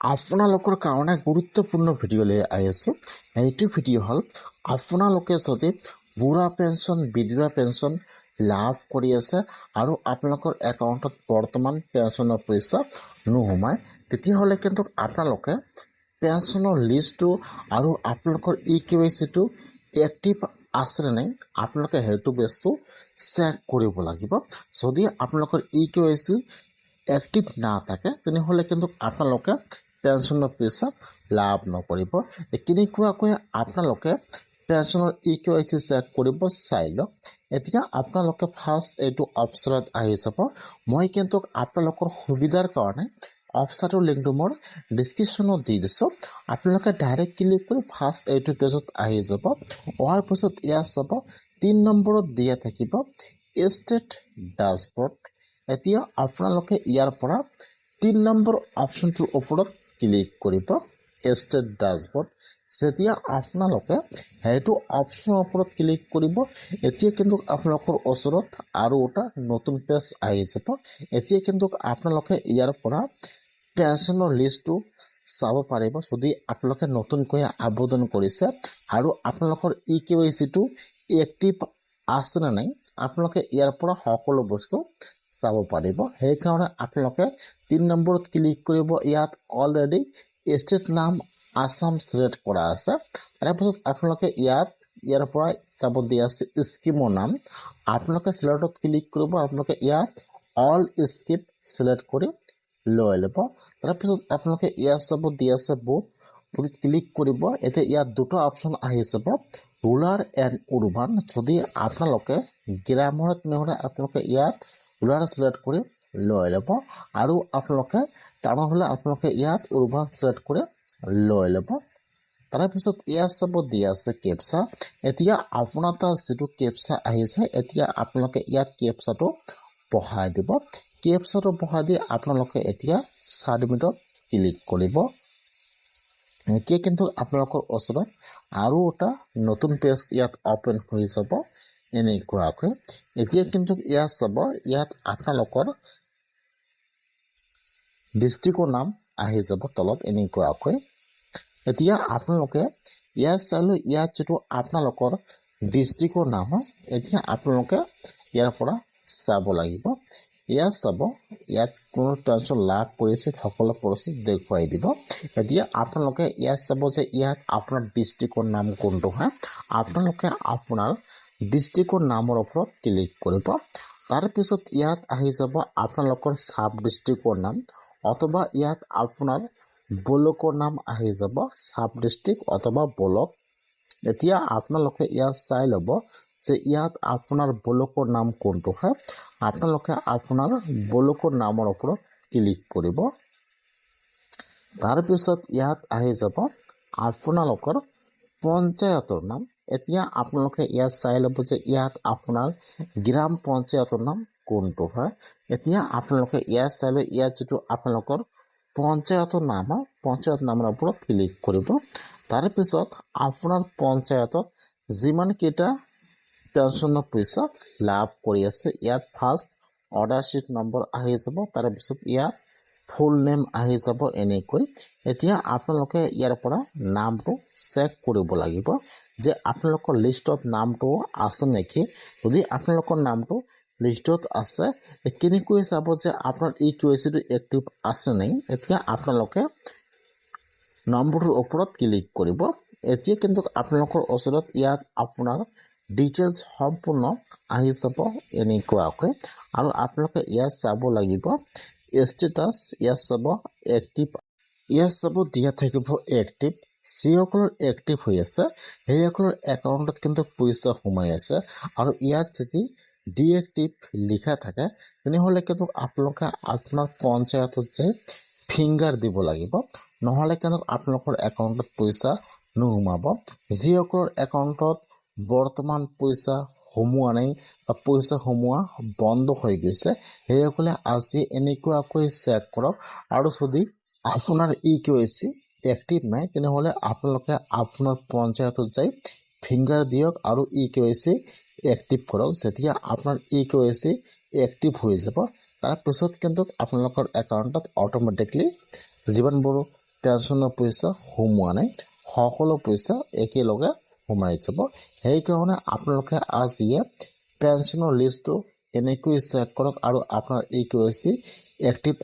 আপোনালোকৰ কাৰণে গুৰুত্বপূৰ্ণ ভিডিঅ' লৈ আহি আছোঁ। এইটো ভিডিঅ' হ'ল আপোনালোকে যদি বুঢ়া পেঞ্চন বিধৱা পেঞ্চন লাভ কৰি আছে আৰু আপোনালোকৰ একাউণ্টত বৰ্তমান পেঞ্চনৰ পইচা নোসোমায়, তেতিয়াহ'লে কিন্তু আপোনালোকে পেঞ্চনৰ লিষ্টটো আৰু আপোনালোকৰ EKYCটো এক্টিভ আছে নে নাই আপোনালোকে সেইটো বস্তু চেক কৰিব লাগিব। যদি আপোনালোকৰ EKYC এক্টিভ না থাকে তেনেহ'লে কিন্তু আপোনালোকে পেঞ্চনৰ পইচা লাভ নকৰিব। কেনেকুৱাকৈ আপোনালোকে পেঞ্চনৰ EKYC চেক কৰিব চাই লওক। এতিয়া আপোনালোকে ফাৰ্ষ্ট এইটো অপশ্যনত আহি যাব। মই কিন্তু আপোনালোকৰ সুবিধাৰ কাৰণে অপশ্যনটোৰ লিংকটো মোৰ ডিছক্ৰিপশ্যনত দি দিছোঁ। আপোনালোকে ডাইৰেক্ট ক্লিক কৰি ফাৰ্ষ্ট এইটো পেজত আহি যাব। অহাৰ পিছত ইয়াত চাব 3 নম্বৰত দিয়া থাকিব ষ্টেট ডেশ্ববৰ্ড। এতিয়া আপোনালোকে ইয়াৰ পৰা 3 নম্বৰ অপশ্যনটোৰ ওপৰত ক্লিক কৰিব ষ্টেট ডেশ্ববৰ্ড। যেতিয়া আপোনালোকে সেইটো অপশ্যনৰ ওপৰত ক্লিক কৰিব, এতিয়া কিন্তু আপোনালোকৰ ওচৰত আৰু এটা নতুন পেজ আহি যাব। এতিয়া কিন্তু আপোনালোকে ইয়াৰ পৰা পেঞ্চনৰ লিষ্টটো চাব পাৰিব। যদি আপোনালোকে নতুনকৈ আবেদন কৰিছে আৰু আপোনালোকৰ EKYCটো এক্টিভ আছে নে নাই আপোনালোকে ইয়াৰ পৰা সকলো বস্তু চাব পাৰিব। সেইকাৰণে আপোনালোকে 3 নম্বৰত ক্লিক কৰিব। ইয়াত অলৰেডি ষ্টেট নাম আসাম চিলেক্ট কৰা আছে। তাৰপিছত আপোনালোকে ইয়াৰ পৰা চাব দিয়া আছে স্কিমৰ নাম। আপোনালোকে চিলেক্টত ক্লিক কৰিব। আপোনালোকে ইয়াত অল স্কিম চিলেক্ট কৰি লৈ ল'ব। তাৰপিছত আপোনালোকে ইয়াত চাব দিয়া আছে বুথ ক্লিক কৰিব। এতিয়া ইয়াত দুটা অপশ্যন আহি যাব, ৰুৰাল এণ্ড উৰ্বান। যদি আপোনালোকে গ্ৰামৰ তেনেহ'লে আপোনালোকে ইয়াত ৰুৰাল চিলেক্ট কৰি লৈ ল'ব আৰু আপোনালোকে টাউন হ'লে আপোনালোকে ইয়াত উৰ্বান চিলেক্ট কৰি লৈ ল'ব। তাৰপিছত ইয়াত চাব দিয়া আছে কেপচা। এতিয়া আপোনাৰ তাত যিটো কেপচা আহিছে, এতিয়া আপোনালোকে ইয়াত কেপচাটো বহাই দিব। কেপচাটো বহাই দি আপোনালোকে এতিয়া ছাবমিটত ক্লিক কৰিব। এতিয়া কিন্তু আপোনালোকৰ ওচৰত আৰু এটা নতুন পেজ ইয়াত অপেন হৈ যাব এনেকুৱাকৈ। এতিয়া কিন্তু ইয়াত চাব, ইয়াত আপোনালোকৰ ডিষ্ট্ৰিক্টৰ নাম আহি যাব তলত এনেকুৱাকৈ। এতিয়া আপোনালোকে ইয়াত চালোঁ, ইয়াত যিটো আপোনালোকৰ ডিষ্ট্ৰিক্টৰ নাম হয়, এতিয়া আপোনালোকে ইয়াৰ পৰা চাব লাগিব। ইয়াত চাব, ইয়াত কোনো পেঞ্চন লাভ কৰিছে সকলো প্ৰচেছ দেখুৱাই দিব। এতিয়া আপোনালোকে ইয়াত চাব যে ইয়াত আপোনাৰ ডিষ্ট্ৰিক্টৰ নাম কোনটো হয়। আপোনালোকে আপোনাৰ ডিষ্ট্ৰিক্টৰ নামৰ ওপৰত ক্লিক কৰিব। তাৰপিছত ইয়াত আহি যাব আপোনালোকৰ চাব ডিষ্ট্ৰিক্টৰ নাম, অথবা ইয়াত আপোনাৰ ব্লকৰ নাম আহি যাব, চাব ডিষ্ট্ৰিক্ট অথবা ব্লক। এতিয়া আপোনালোকে ইয়াত চাই ল'ব যে ইয়াত আপোনাৰ ব্লকৰ নাম কোনটো হয়। আপোনালোকে আপোনাৰ ব্লকৰ নামৰ ওপৰত ক্লিক কৰিব। তাৰপিছত ইয়াত আহি যাব আপোনালোকৰ পঞ্চায়তৰ নাম। এতিয়া আপোনালোকে ইয়াত চাই ল'ব যে ইয়াত আপোনাৰ গ্ৰাম পঞ্চায়তৰ নাম কোনটো হয়। এতিয়া আপোনালোকে ইয়াত চাই লৈ ইয়াত যিটো আপোনালোকৰ পঞ্চায়তৰ নাম হয়, পঞ্চায়ত নামৰ ওপৰত ক্লিক কৰিব। তাৰপিছত আপোনাৰ পঞ্চায়তত যিমানকেইটা পেঞ্চনৰ পইচা লাভ কৰি আছে, ইয়াত ফাৰ্ষ্ট অৰ্ডাৰ শ্বীট নম্বৰ আহি যাব। তাৰপিছত ইয়াত ফুল নেম আহি যাব এনেকৈ। এতিয়া আপোনালোকে ইয়াৰ পৰা নামটো চেক কৰিব লাগিব যে আপোনালোকৰ লিষ্টত নামটো আছে নেকি। যদি আপোনালোকৰ নামটো লিষ্টত আছে, কেনেকৈ চাব যে আপোনাৰ EKYCটো এক্টিভ আছে নাই। এতিয়া আপোনালোকে নম্বৰটোৰ ওপৰত ক্লিক কৰিব। এতিয়া কিন্তু আপোনালোকৰ ওচৰত ইয়াত আপোনাৰ ডিটেইলছ সম্পূৰ্ণ আহি যাব এনেকুৱাকৈ। আৰু আপোনালোকে ইয়াত চাব লাগিব ষ্টেটাছ, ইয়াত চাব এক্টিভ, ইয়াত চাব দিয়া থাকিব এক্টিভ। যিসকলৰ এক্টিভ হৈ আছে সেইসকলৰ একাউণ্টত কিন্তু পইচা সোমাই আছে। আৰু ইয়াত যদি ডিএক্টিভ লিখা থাকে তেনেহ'লে কিন্তু আপোনালোকে আপোনাৰ পঞ্চায়তত যাই ফিংগাৰ দিব লাগিব, নহ'লে কিন্তু আপোনালোকৰ একাউণ্টত পইচা নোসোমাব। যিসকলৰ একাউণ্টত বৰ্তমান পইচা সোমোৱা নাই বা পইচা সোমোৱা বন্ধ হৈ গৈছে, সেইসকলে আজি এনেকুৱাকৈ চেক কৰক। আৰু যদি আপোনাৰ EKYC এক্টিভ নাই তেনেহ'লে আপোনালোকে আপোনাৰ পঞ্চায়তত যাই ফিংগাৰ দিয়ক আৰু EKYC এক্টিভ কৰক। যেতিয়া আপোনাৰ EKYC এক্টিভ হৈ যাব, তাৰপিছত কিন্তু আপোনালোকৰ একাউণ্টত অট'মেটিকলি যিমানবোৰ পেঞ্চনৰ পইচা সোমোৱা নাই, সকলো পইচা একেলগে সোমাই যাব। সেইকাৰণে আপোনালোকে আজিয়ে পেঞ্চনৰ লিষ্টটো এনেকৈ চেক কৰক আৰু আপোনাৰ এই KYC এক্টিভ